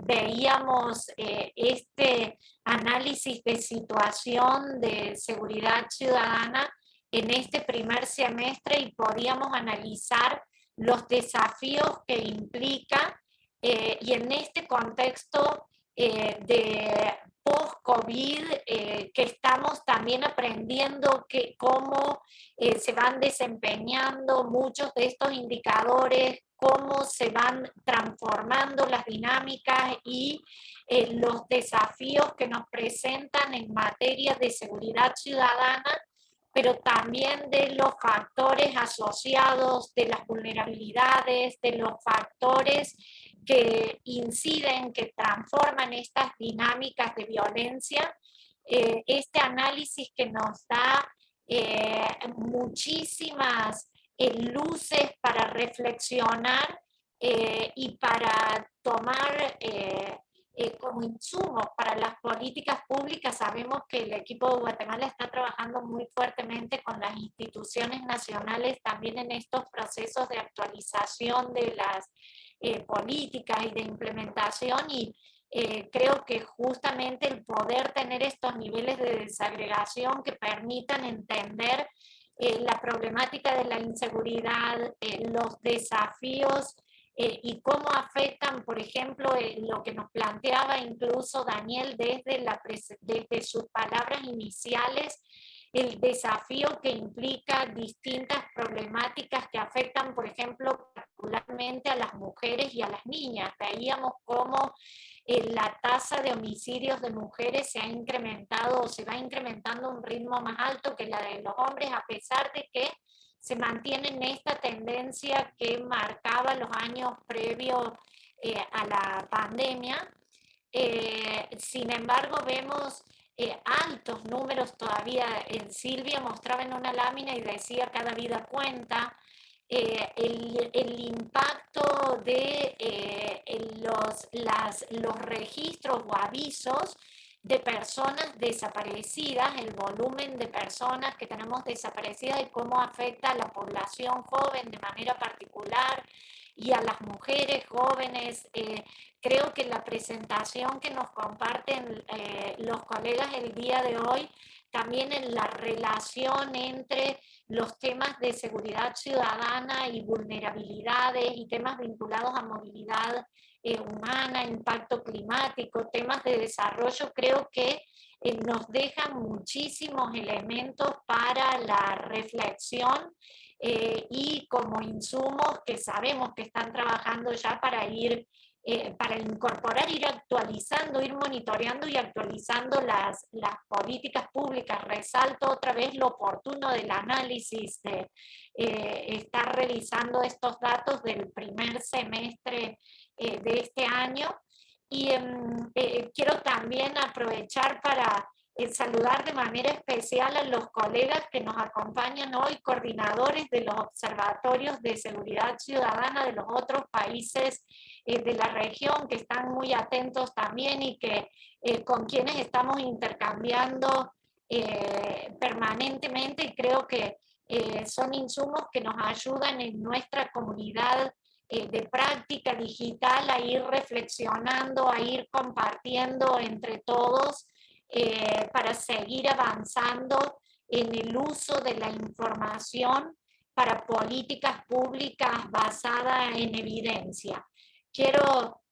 veíamos este análisis de situación de seguridad ciudadana en este primer semestre y podíamos analizar los desafíos que implica y en este contexto de post-COVID, que estamos también aprendiendo cómo se van desempeñando muchos de estos indicadores, cómo se van transformando las dinámicas y los desafíos que nos presentan en materia de seguridad ciudadana, pero también de los factores asociados, de las vulnerabilidades, de los factores que inciden, que transforman estas dinámicas de violencia. Este análisis que nos da muchísimas luces para reflexionar y para tomar como insumos para las políticas públicas. Sabemos que el equipo de Guatemala está trabajando muy fuertemente con las instituciones nacionales también en estos procesos de actualización de las políticas y de implementación, y creo que justamente el poder tener estos niveles de desagregación que permitan entender la problemática de la inseguridad, los desafíos y cómo afectan, por ejemplo, lo que nos planteaba incluso Daniel desde sus palabras iniciales, el desafío que implica distintas problemáticas que afectan, por ejemplo, particularmente a las mujeres y a las niñas. Veíamos cómo la tasa de homicidios de mujeres se ha incrementado o se va incrementando a un ritmo más alto que la de los hombres, a pesar de que se mantiene en esta tendencia que marcaba los años previos a la pandemia. Sin embargo, vemos altos números todavía. Silvia mostraba en una lámina y decía cada vida cuenta. El impacto de los registros o avisos de personas desaparecidas, el volumen de personas que tenemos desaparecidas y cómo afecta a la población joven de manera particular y a las mujeres jóvenes. Creo que la presentación que nos comparten los colegas el día de hoy, también en la relación entre los temas de seguridad ciudadana y vulnerabilidades y temas vinculados a movilidad humana, impacto climático, temas de desarrollo, creo que nos dejan muchísimos elementos para la reflexión y como insumos que sabemos que están trabajando ya para ir para incorporar, ir actualizando, ir monitoreando y actualizando las políticas públicas. Resalto otra vez lo oportuno del análisis de estar revisando estos datos del primer semestre de este año. Y quiero también aprovechar para saludar de manera especial a los colegas que nos acompañan hoy, coordinadores de los observatorios de seguridad ciudadana de los otros países de la región, que están muy atentos también y que con quienes estamos intercambiando permanentemente, y creo que son insumos que nos ayudan en nuestra comunidad de práctica digital a ir reflexionando, a ir compartiendo entre todos para seguir avanzando en el uso de la información para políticas públicas basadas en evidencia. Quiero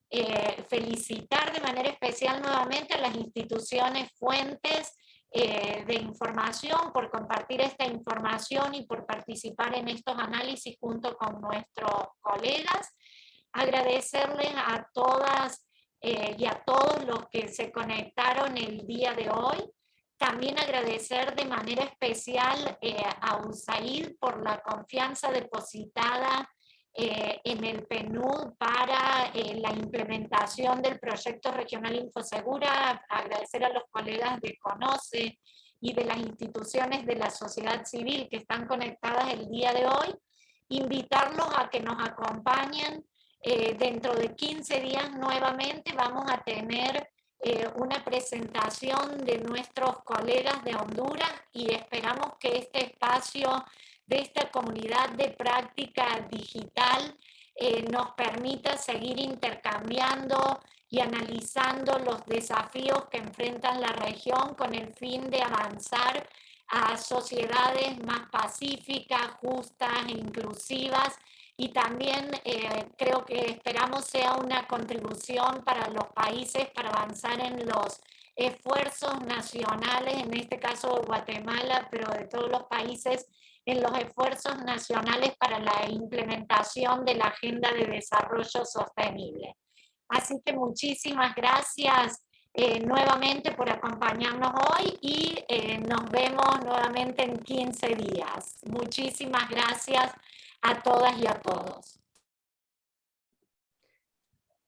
felicitar de manera especial nuevamente a las instituciones fuentes de información por compartir esta información y por participar en estos análisis junto con nuestros colegas. Agradecerles a todas y a todos los que se conectaron el día de hoy. También agradecer de manera especial a USAID por la confianza depositada en el PNUD para la implementación del proyecto regional Infosegura. Agradecer a los colegas de CONOCE y de las instituciones de la sociedad civil que están conectadas el día de hoy. Invitarlos a que nos acompañen. Dentro de 15 días nuevamente vamos a tener una presentación de nuestros colegas de Honduras y esperamos que este espacio de esta comunidad de práctica digital nos permita seguir intercambiando y analizando los desafíos que enfrentan la región con el fin de avanzar a sociedades más pacíficas, justas e inclusivas. Y también creo que esperamos sea una contribución para los países para avanzar en los esfuerzos nacionales, en este caso de Guatemala, pero de todos los países, en los esfuerzos nacionales para la implementación de la Agenda de Desarrollo Sostenible. Así que muchísimas gracias nuevamente por acompañarnos hoy y nos vemos nuevamente en 15 días. Muchísimas gracias a todas y a todos.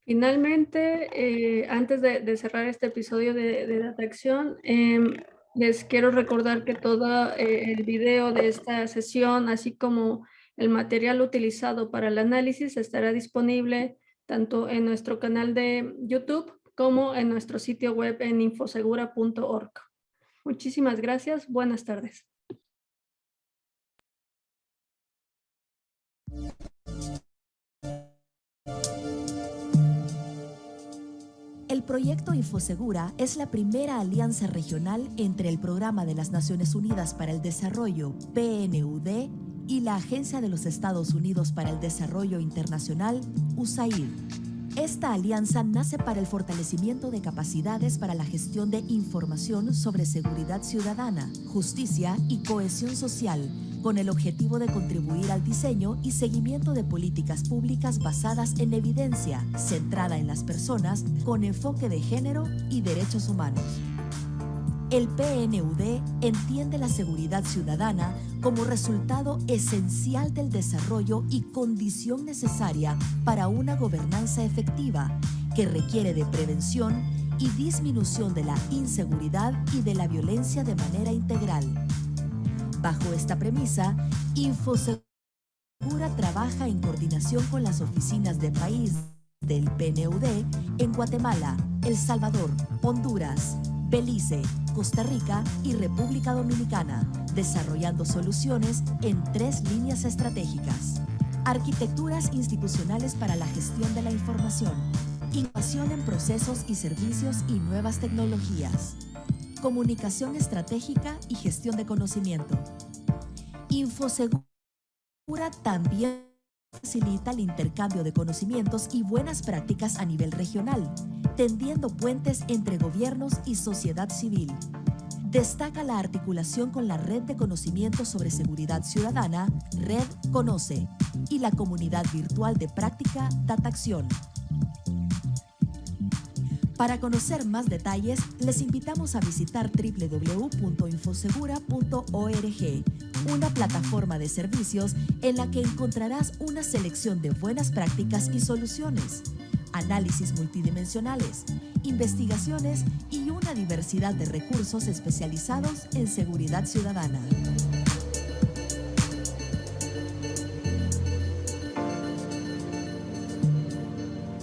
Finalmente, antes de cerrar este episodio de Dataacción, les quiero recordar que todo el video de esta sesión, así como el material utilizado para el análisis, estará disponible tanto en nuestro canal de YouTube como en nuestro sitio web en infosegura.org. Muchísimas gracias. Buenas tardes. El proyecto Infosegura es la primera alianza regional entre el Programa de las Naciones Unidas para el Desarrollo, PNUD, y la Agencia de los Estados Unidos para el Desarrollo Internacional, USAID. Esta alianza nace para el fortalecimiento de capacidades para la gestión de información sobre seguridad ciudadana, justicia y cohesión social, con el objetivo de contribuir al diseño y seguimiento de políticas públicas basadas en evidencia, centrada en las personas, con enfoque de género y derechos humanos. El PNUD entiende la seguridad ciudadana como resultado esencial del desarrollo y condición necesaria para una gobernanza efectiva que requiere de prevención y disminución de la inseguridad y de la violencia de manera integral. Bajo esta premisa, Infosegura trabaja en coordinación con las oficinas de país del PNUD en Guatemala, El Salvador, Honduras, Belice, Costa Rica y República Dominicana, desarrollando soluciones en 3 líneas estratégicas: arquitecturas institucionales para la gestión de la información, innovación en procesos y servicios y nuevas tecnologías, comunicación estratégica y gestión de conocimiento. Infosegura también facilita el intercambio de conocimientos y buenas prácticas a nivel regional, tendiendo puentes entre gobiernos y sociedad civil. Destaca la articulación con la Red de Conocimiento sobre Seguridad Ciudadana, Red Conoce, y la comunidad virtual de práctica Dataacción. Para conocer más detalles, les invitamos a visitar www.infosegura.org, una plataforma de servicios en la que encontrarás una selección de buenas prácticas y soluciones, análisis multidimensionales, investigaciones y una diversidad de recursos especializados en seguridad ciudadana.